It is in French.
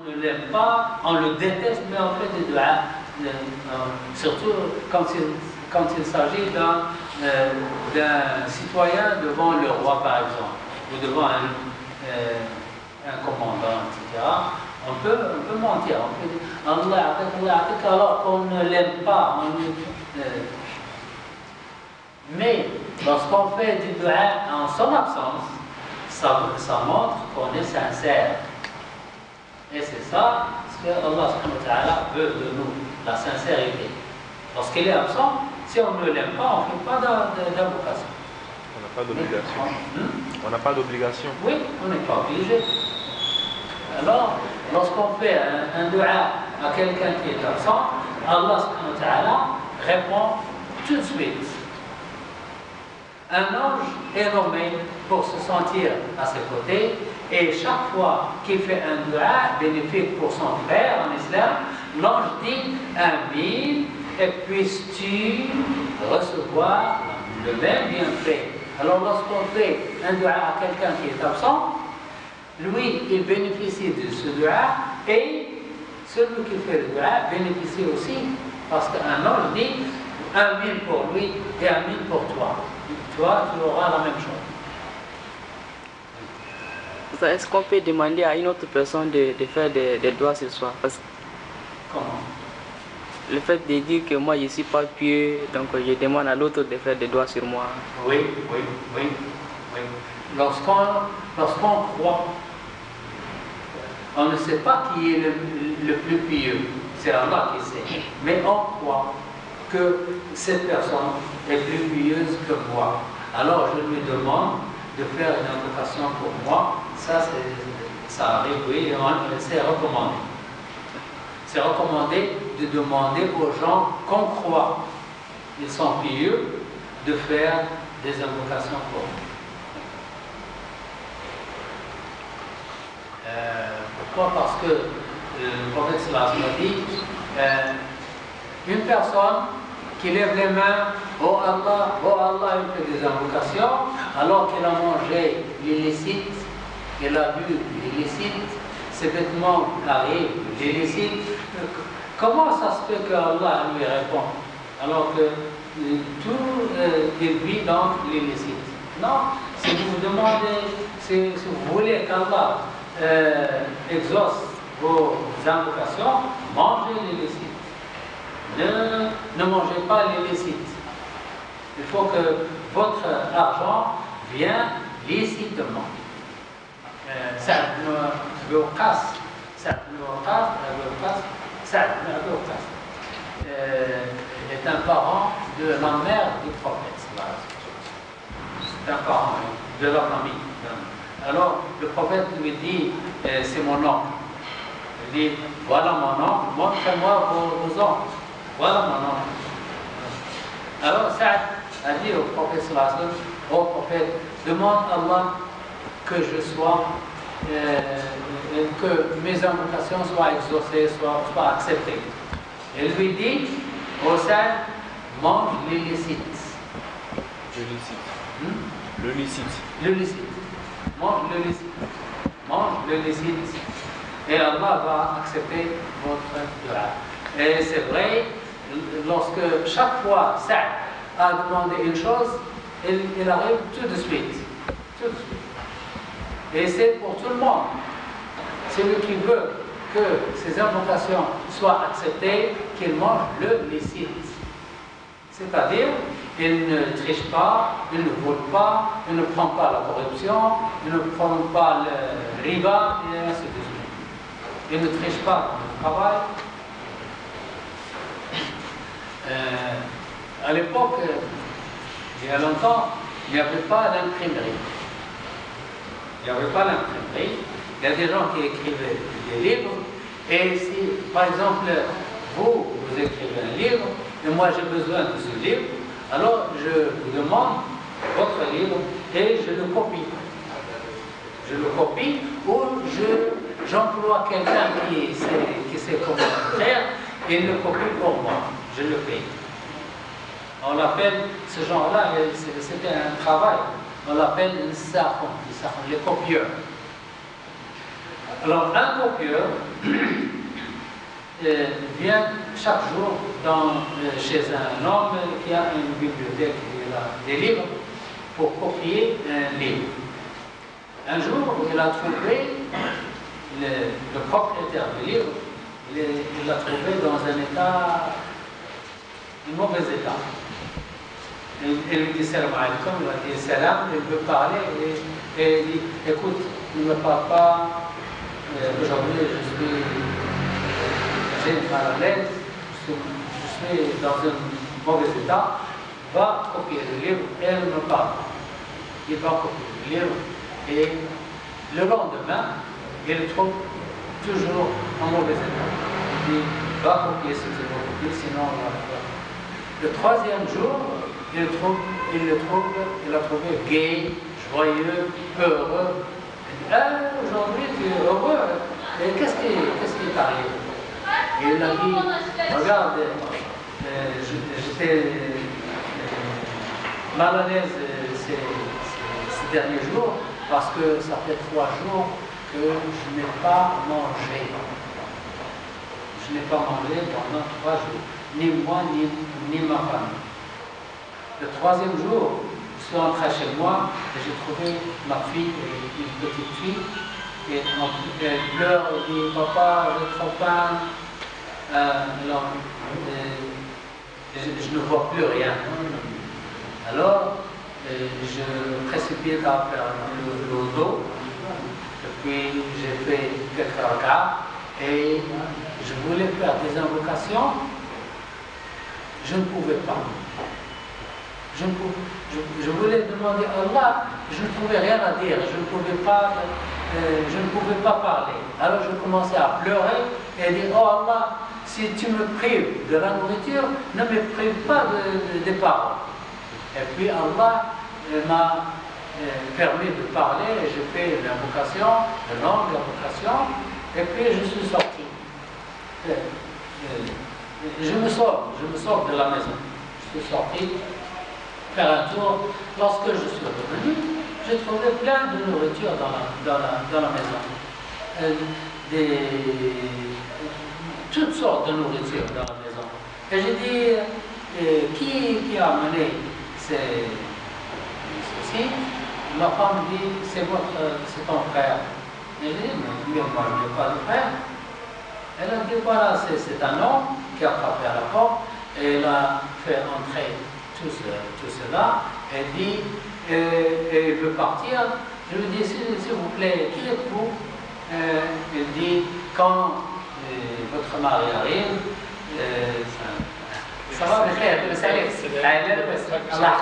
on ne l'aime pas, on le déteste, mais on fait des duas, surtout quand il s'agit d'un citoyen devant le roi, par exemple, ou devant un commandant, etc. On peut mentir, on peut dire Allah atik, alors qu'on ne l'aime pas. Mais lorsqu'on fait du dua en son absence, ça montre qu'on est sincère. Et c'est ça ce que Allah subhanahu wa ta'ala veut de nous, la sincérité. Lorsqu'il est absent, si on ne l'aime pas, on ne fait pas d'invocation. On n'a pas d'obligation. On n'a pas d'obligation. Oui, on n'est pas obligé. Alors, lorsqu'on fait un dua à quelqu'un qui est absent, Allah subhanahu wa ta'ala répond tout de suite. Un ange est nommé pour se sentir à ses côtés, et chaque fois qu'il fait un dua bénéfique pour son frère en islam, l'ange dit Amin, et puisses-tu recevoir le même bienfait. Alors lorsqu'on fait un dua à quelqu'un qui est absent, lui, il bénéficie de ce dua, et celui qui fait le dua bénéficie aussi, parce qu'un ange dit Amin pour lui et Amin pour toi. Toi, tu auras la même chose. Est-ce qu'on peut demander à une autre personne de faire des doigts ce soir? Comment? Le fait de dire que moi je ne suis pas pieux, donc je demande à l'autre de faire des doigts sur moi. Oui. Lorsqu'on croit, on ne sait pas qui est le plus pieux, c'est Allah qui sait, mais on croit que cette personne est plus pieuse que moi. Alors je lui demande de faire une invocation pour moi. Ça arrive, oui, c'est recommandé. C'est recommandé de demander aux gens qu'on croit ils sont pieux de faire des invocations pour eux. Pourquoi? Parce que le prophète sallallahu alayhi wa sallam dit une personne qui lève les mains, oh Allah, il fait des invocations, alors qu'il a mangé l'illicite, il a bu l'illicite, ses vêtements arrivent l'illicite. Comment ça se fait que Allah lui répond alors que tout il vit dans l'illicite? Non, si vous demandez, si vous voulez qu'Allah exauce vos invocations, mangez l'illicite. Ne mangez pas l'illicite. Il faut que votre argent vienne licitement. Sa'd ibn Abi Waqqas est un parent de la mère du prophète. C'est un parent de leur famille. Alors le prophète lui dit, c'est mon oncle. Il dit, voilà mon oncle, montrez-moi vos oncles. Voilà mon oncle. Alors Sa'd a dit au prophète sallallahu alayhi wa sallam, ô prophète, demande à Allah que je sois, que mes invocations soient exaucées, soient acceptées. Il lui dit, ô Sa'd, mange l'illicite. Le licite. Mange le licite. Et Allah va accepter votre dua. Et c'est vrai, lorsque chaque fois Sa'd a demandé une chose, il arrive tout de suite. Et c'est pour tout le monde. Celui qui veut que ses invocations soient acceptées, qu'il mange le licite. C'est-à-dire, il ne triche pas, il ne vole pas, il ne prend pas la corruption, il ne prend pas le riba, et ainsi de suite. Il ne triche pas dans le travail. À l'époque, il y a longtemps, il n'y avait pas d'imprimerie. Il y a des gens qui écrivaient des livres, et si, par exemple, vous écrivez un livre, et moi j'ai besoin de ce livre, alors je vous demande votre livre et je le copie. Ou j'emploie quelqu'un qui sait comment faire, et il le copie pour moi. Je le paye. On l'appelle, ce genre-là, c'était un travail. On l'appelle les copieurs. Alors, un copieur vient chaque jour chez un homme qui a une bibliothèque, il a des livres, pour copier un livre. Un jour, il a trouvé le propriétaire du livre, il l'a trouvé dans un mauvais état. Il lui dit salam alaikum, il a dit salam, il veut parler et il dit écoute, ne me parle pas, aujourd'hui j'ai mal à l'aise, je suis dans un mauvais état, va copier le livre et elle me parle. Il va copier le livre et le lendemain, il le trouve toujours en mauvais état. Il dit va copier ce que tu vas copier, sinon on va faire. Le troisième jour, il a trouvé gai, joyeux, heureux. Il dit aujourd'hui tu es heureux, et qu'est-ce qui t'arrive? Et il a dit regarde, j'étais mal à l'aise ces derniers jours parce que ça fait 3 jours que je n'ai pas mangé. Je n'ai pas mangé pendant 3 jours, ni moi ni ma famille. Le troisième jour, je suis entré chez moi et j'ai trouvé ma fille, une petite fille, et elle pleure, elle dit papa, j'ai trop faim. Alors, je ne vois plus rien. Alors, je précipite à faire le dos, et puis j'ai fait quelques regards, et je voulais faire des invocations, je ne pouvais pas. Je voulais demander à Allah, je ne trouvais rien à dire, je ne pouvais pas parler. Alors je commençais à pleurer et dire oh Allah, si tu me prives de la nourriture, ne me prive pas des paroles. Et puis Allah m'a permis de parler et j'ai fait l'invocation, une longue invocation, et puis je suis sorti. Je me sors de la maison. Je suis sorti faire un tour. Lorsque je suis revenu, j'ai trouvé plein de nourriture dans la maison. Toutes sortes de nourriture dans la maison. Et j'ai dit, qui a amené ceci? Ma femme dit, c'est ton frère. J'ai dit, mais moi je n'ai pas de frère. Elle a dit, voilà, c'est un homme qui a frappé à la porte et il a fait entrer tout cela. Elle dit, et il veut partir. Je lui dis, s'il vous plaît, qui êtes-vous? Il dit, quand votre mari arrive, ça va me faire le salaire. Allah